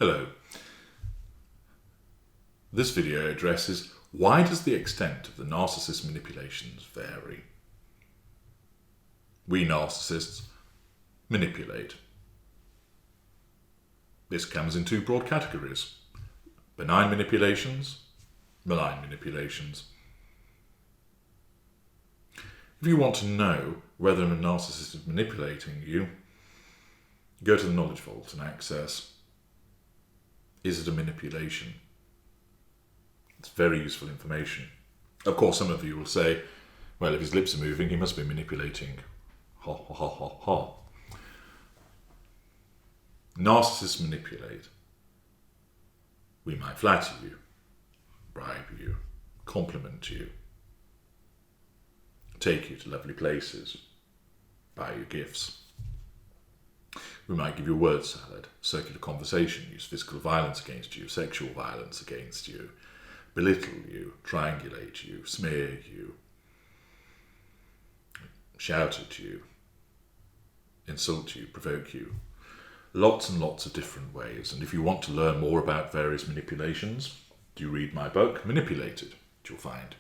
Hello. This video addresses why does the extent of the narcissist manipulations vary? We narcissists manipulate. This comes in two broad categories: benign manipulations, malign manipulations. If you want to know whether a narcissist is manipulating you, go to the Knowledge Vault and access, is it a manipulation? It's very useful information. Of course, some of you will say, well, if his lips are moving, he must be manipulating. Ha ha ha ha ha. Narcissists manipulate. We might flatter you, bribe you, compliment you, take you to lovely places, buy you gifts. We might give you a word salad, circular conversation, use physical violence against you, sexual violence against you, belittle you, triangulate you, smear you, shout at you, insult you, provoke you. Lots and lots of different ways. And if you want to learn more about various manipulations, do read my book, Manipulated, which you'll find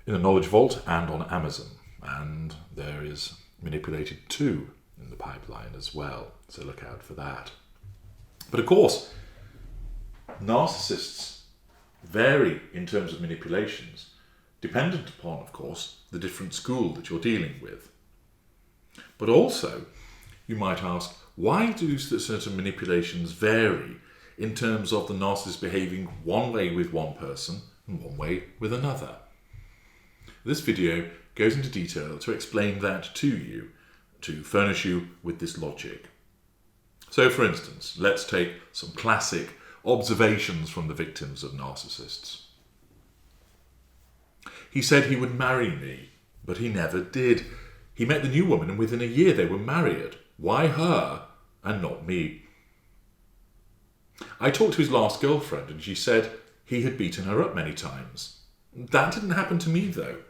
in the Knowledge Vault and on Amazon. And there is Manipulated 2 in the pipeline as well, so look out for that. But of course, narcissists vary in terms of manipulations, dependent upon, of course, the different school that you're dealing with. But also, you might ask, why do certain manipulations vary in terms of the narcissist behaving one way with one person and one way with another? This video goes into detail to explain that to you, to furnish you with this logic. So, for instance, let's take some classic observations from the victims of narcissists. He said he would marry me, but he never did. He met the new woman and within a year they were married. Why her and not me? I talked to his last girlfriend and she said he had beaten her up many times. That didn't happen to me though.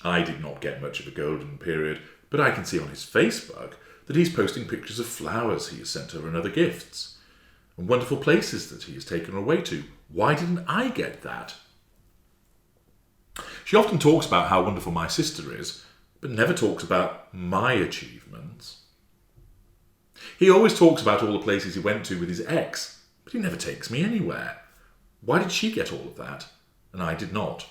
I did not get much of a golden period, but I can see on his Facebook that he's posting pictures of flowers he has sent her and other gifts, and wonderful places that he has taken her away to. Why didn't I get that? She often talks about how wonderful my sister is, but never talks about my achievements. He always talks about all the places he went to with his ex, but he never takes me anywhere. Why did she get all of that, and I did not?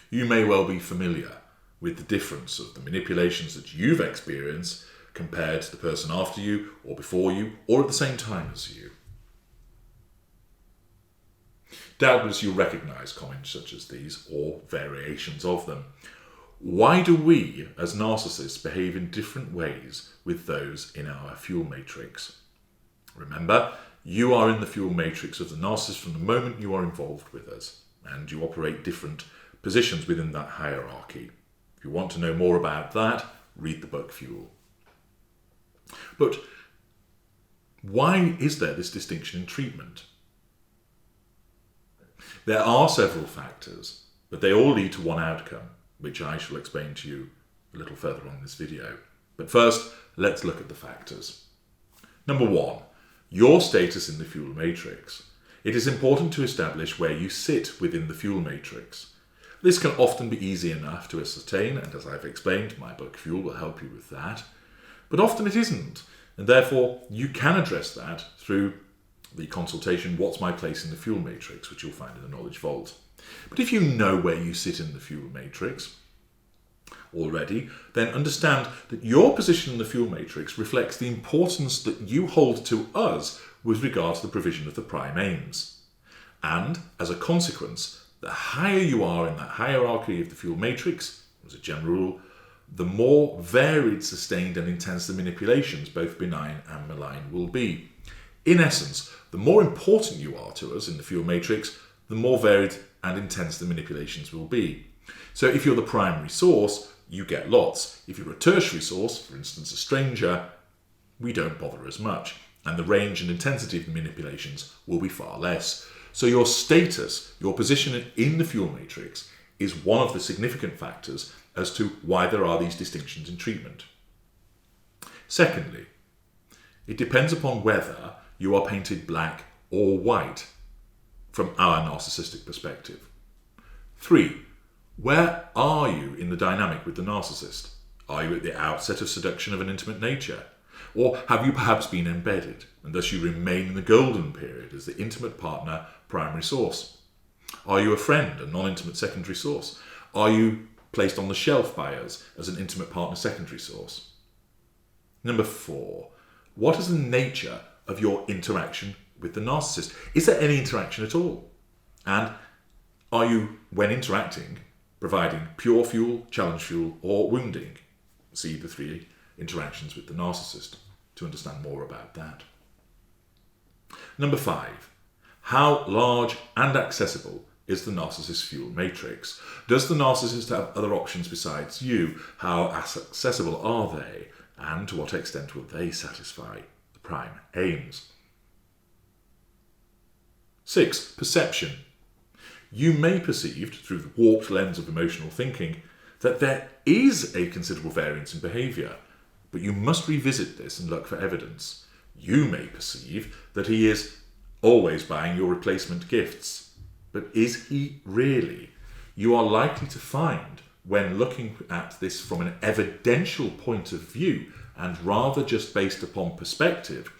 You may well be familiar with the difference of the manipulations that you've experienced compared to the person after you, or before you, or at the same time as you. Doubtless you'll recognise comments such as these, or variations of them. Why do we, as narcissists, behave in different ways with those in our fuel matrix? Remember, you are in the fuel matrix of the narcissist from the moment you are involved with us, and you operate different positions within that hierarchy. If you want to know more about that, read the book Fuel. But why is there this distinction in treatment? There are several factors, but they all lead to one outcome, which I shall explain to you a little further on in this video. But first, let's look at the factors. Number 1, your status in the fuel matrix. It is important to establish where you sit within the fuel matrix. This can often be easy enough to ascertain, and as I've explained, my book Fuel will help you with that. But often it isn't, and therefore you can address that through the consultation, What's My Place in the Fuel Matrix, which you'll find in the Knowledge Vault. But if you know where you sit in the fuel matrix already, then understand that your position in the fuel matrix reflects the importance that you hold to us with regard to the provision of the prime aims. And, as a consequence, the higher you are in that hierarchy of the fuel matrix, as a general rule, the more varied, sustained and intense the manipulations, both benign and malign, will be. In essence, the more important you are to us in the fuel matrix, the more varied and intense the manipulations will be. So if you're the primary source, you get lots. If you're a tertiary source, for instance a stranger, we don't bother as much, and the range and intensity of the manipulations will be far less. So your status, your position in the fuel matrix, is one of the significant factors as to why there are these distinctions in treatment. Secondly, It depends upon whether you are painted black or white from our narcissistic perspective. 3. Where are you in the dynamic with the narcissist? Are you at the outset of seduction of an intimate nature? Or have you perhaps been embedded, and thus you remain in the golden period as the intimate partner primary source? Are you a friend, a non-intimate secondary source? Are you placed on the shelf by us as an intimate partner secondary source? Number 4. What is the nature of your interaction with the narcissist? Is there any interaction at all? And are you, when interacting, providing pure fuel, challenge fuel, or wounding? See the 3 interactions with the narcissist to understand more about that. Number 5. How large and accessible is the narcissist fuel matrix? Does the narcissist have other options besides you? How accessible are they? And to what extent will they satisfy the prime aims? 6. Perception. You may perceive, through the warped lens of emotional thinking, that there is a considerable variance in behaviour, but you must revisit this and look for evidence. You may perceive that he is always buying your replacement gifts, but is he really? You are likely to find, when looking at this from an evidential point of view, and rather just based upon perspective,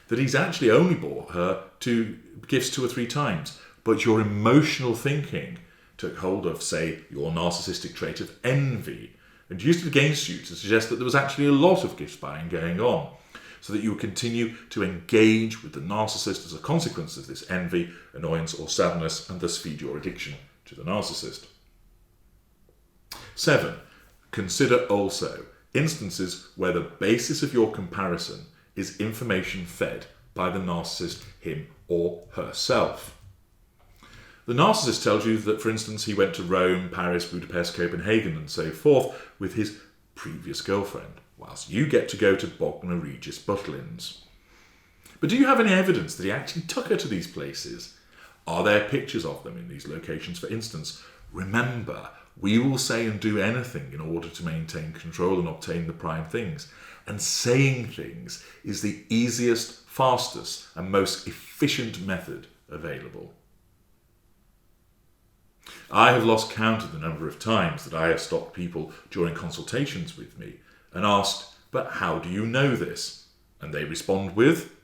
that he's actually only bought her 2 gifts 2 or 3 times, but your emotional thinking took hold of, say, your narcissistic trait of envy, and used it against you to suggest that there was actually a lot of gift buying going on, so that you would continue to engage with the narcissist as a consequence of this envy, annoyance, or sadness, and thus feed your addiction to the narcissist. 7. Consider also instances where the basis of your comparison is information fed by the narcissist, him or herself. The narcissist tells you that, for instance, he went to Rome, Paris, Budapest, Copenhagen, and so forth with his previous girlfriend, whilst you get to go to Bognor Regis Butlins. But do you have any evidence that he actually took her to these places? Are there pictures of them in these locations, for instance? Remember, we will say and do anything in order to maintain control and obtain the prime things. And saying things is the easiest, fastest, and most efficient method available. I have lost count of the number of times that I have stopped people during consultations with me and asked, "But how do you know this?" And they respond with,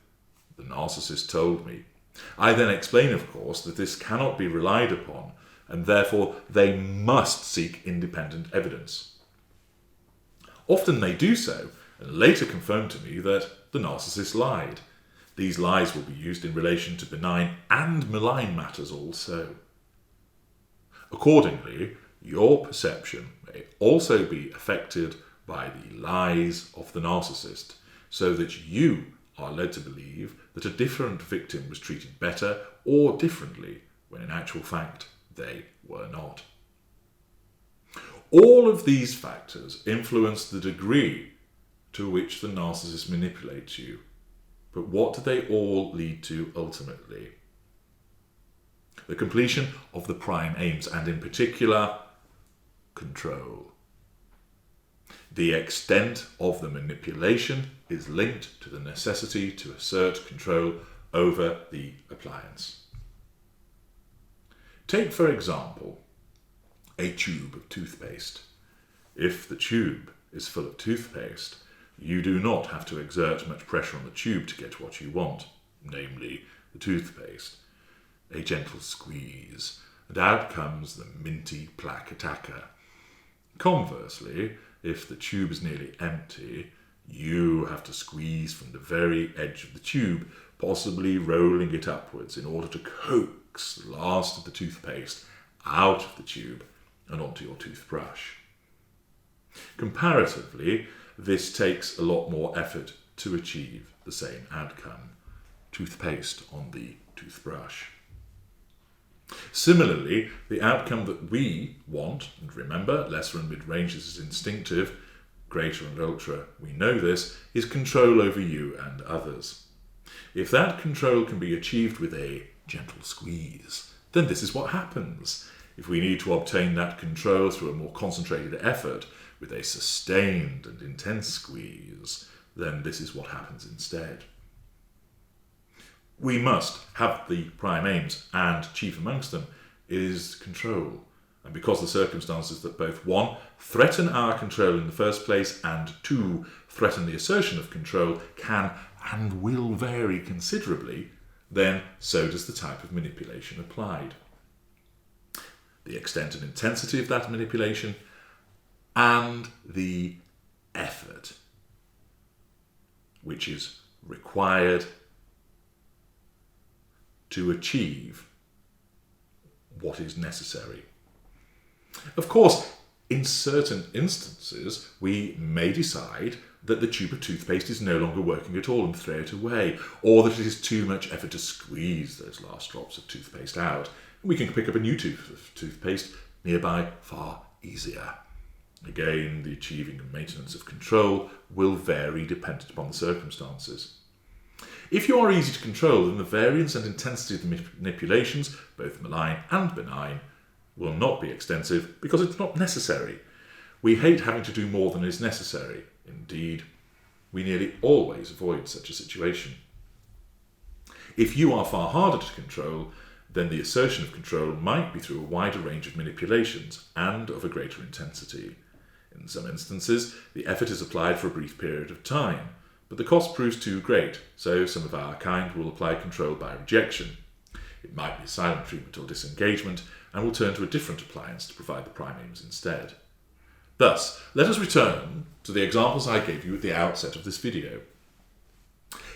"The narcissist told me." I then explain, of course, that this cannot be relied upon, and therefore they must seek independent evidence. Often they do so, and later confirm to me that the narcissist lied. These lies will be used in relation to benign and malign matters also. Accordingly, your perception may also be affected by the lies of the narcissist, so that you are led to believe that a different victim was treated better or differently, when in actual fact they were not. All of these factors influence the degree to which the narcissist manipulates you. But what do they all lead to ultimately? The completion of the prime aims, and in particular, control. The extent of the manipulation is linked to the necessity to assert control over the appliance. Take, for example, a tube of toothpaste. If the tube is full of toothpaste, you do not have to exert much pressure on the tube to get what you want, namely the toothpaste. A gentle squeeze, and out comes the minty plaque attacker. Conversely, if the tube is nearly empty, you have to squeeze from the very edge of the tube, possibly rolling it upwards in order to coax the last of the toothpaste out of the tube and onto your toothbrush. Comparatively, this takes a lot more effort to achieve the same outcome. Toothpaste on the toothbrush. Similarly, the outcome that we want, and remember, lesser and mid-range is instinctive, greater and ultra, we know this, is control over you and others. If that control can be achieved with a gentle squeeze, then this is what happens. If we need to obtain that control through a more concentrated effort, with a sustained and intense squeeze, then this is what happens instead. we must have the prime aims, and chief amongst them is control. And because the circumstances that both 1. Threaten our control in the first place, and 2. Threaten the assertion of control can and will vary considerably, then so does the type of manipulation applied. The extent and intensity of that manipulation, and the effort which is required to achieve what is necessary. Of course, in certain instances, we may decide that the tube of toothpaste is no longer working at all and throw it away, or that it is too much effort to squeeze those last drops of toothpaste out. And we can pick up a new tube of toothpaste nearby far easier. Again, the achieving and maintenance of control will vary dependent upon the circumstances. If you are easy to control, then the variance and intensity of the manipulations, both malign and benign, will not be extensive because it's not necessary. We hate having to do more than is necessary. Indeed, we nearly always avoid such a situation. If you are far harder to control, then the assertion of control might be through a wider range of manipulations and of a greater intensity. In some instances, the effort is applied for a brief period of time, but the cost proves too great, so some of our kind will apply control by rejection. It might be silent treatment or disengagement, and will turn to a different appliance to provide the prime aims instead. Thus, let us return to the examples I gave you at the outset of this video.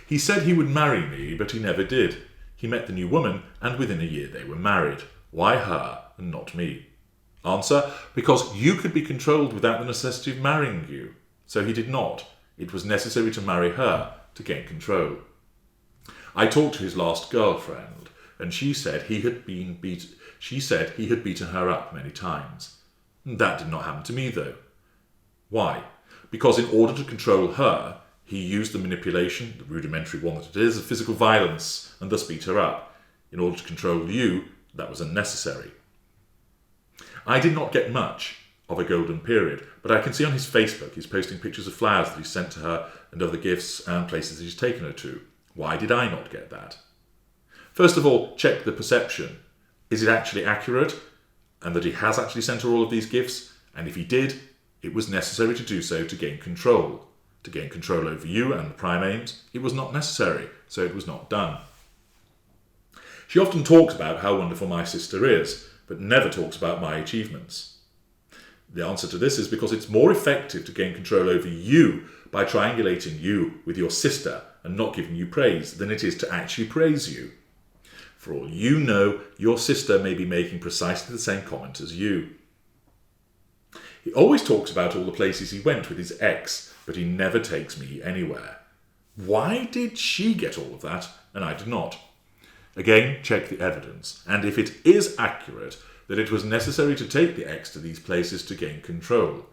He said he would marry me, but he never did. He met the new woman, and within a year they were married. Why her and not me? Answer: because you could be controlled without the necessity of marrying you. So he did not. It was necessary to marry her to gain control. I talked to his last girlfriend, and she said he had beaten her up many times. That did not happen to me, though. Why? Because in order to control her, he used the manipulation, the rudimentary one that it is, of physical violence, and thus beat her up. In order to control you, that was unnecessary. I did not get much of a golden period, but I can see on his Facebook he's posting pictures of flowers that he sent to her and other gifts and places that he's taken her to. Why did I not get that? First of all, check the perception. Is it actually accurate, and that he has actually sent her all of these gifts? And if he did, it was necessary to do so to gain control. To gain control over you and the prime aims, it was not necessary, so it was not done. She often talks about how wonderful my sister is, but never talks about my achievements. The answer to this is because it's more effective to gain control over you by triangulating you with your sister and not giving you praise than it is to actually praise you. For all you know, your sister may be making precisely the same comment as you. He always talks about all the places he went with his ex, but he never takes me anywhere. Why did she get all of that and I did not? Again, check the evidence, and if it is accurate that it was necessary to take the ex to these places to gain control,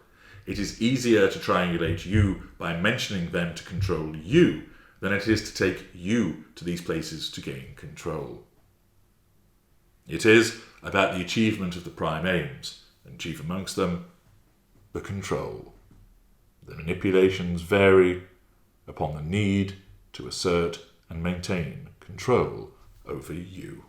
it is easier to triangulate you by mentioning them to control you than it is to take you to these places to gain control. It is about the achievement of the prime aims, and chief amongst them, the control. The manipulations vary upon the need to assert and maintain control over you.